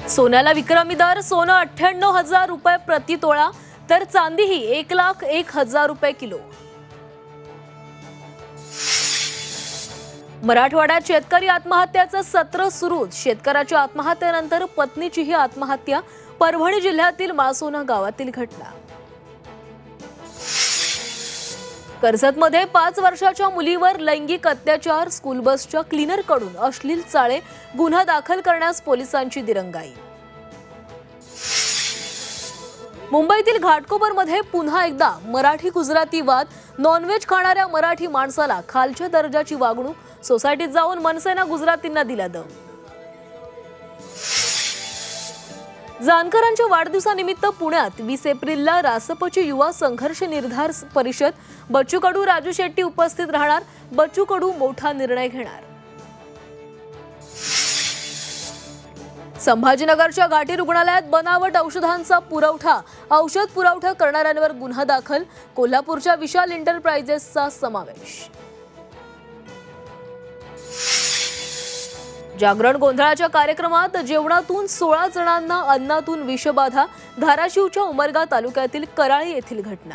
सोन्याला विक्रमी दर, सोनं 98,000 रुपये प्रति तोळा, तर चांदीही 1,01,000 रुपये किलो। मराठवाड्यात शेतकरी आत्महत्याचं सत्र सुरूच। शेतकऱ्याच्या आत्महत्येनंतर पत्नीचीही आत्महत्या। परभणी जिल्ह्यातील माळसोना गावातील घटना। कर्जतमध्ये 5 वर्षाच्या मुलीवर लैंगिक अत्याचार, स्कूल बसच्या क्लीनरकडून अश्लील चाळे, गुन्हा दाखल करण्यास पोलिसांची दिरंगाई। मुंबईतील घाटकोपरमध्ये पुन्हा एकदा मराठी गुजराती वाद। नॉनव्हेज खाणाऱ्या मराठी माणसाला खालच्या दर्जाची वागणूक, सोसायटीत जाऊन मनसेनं गुजरातींना दिला दम। जानकरांच्या वाढदिवसानिमित्त पुण्यात 20 एप्रिलला रासपची युवा संघर्ष निर्धार परिषद। बच्चू कडू, राजू शेट्टी उपस्थित राहणार। बच्चू कडू मोठा निर्णय घेणार। संभाजीनगरच्या घाटी रुग्णालयात बनावट औषधांचा पुरवठा, औषध पुरवठा करणाऱ्यांवर गुन्हा दाखल। कोल्हापूरच्या विशाल एंटरप्राइजेसचा समावेश। जागरण गोंधळाच्या कार्यक्रमात जेवणातून 16 जणांना अन्नातून विषबाधा। धाराशिवच्या उमरगा तालुक्यातील कराळे येथील घटना।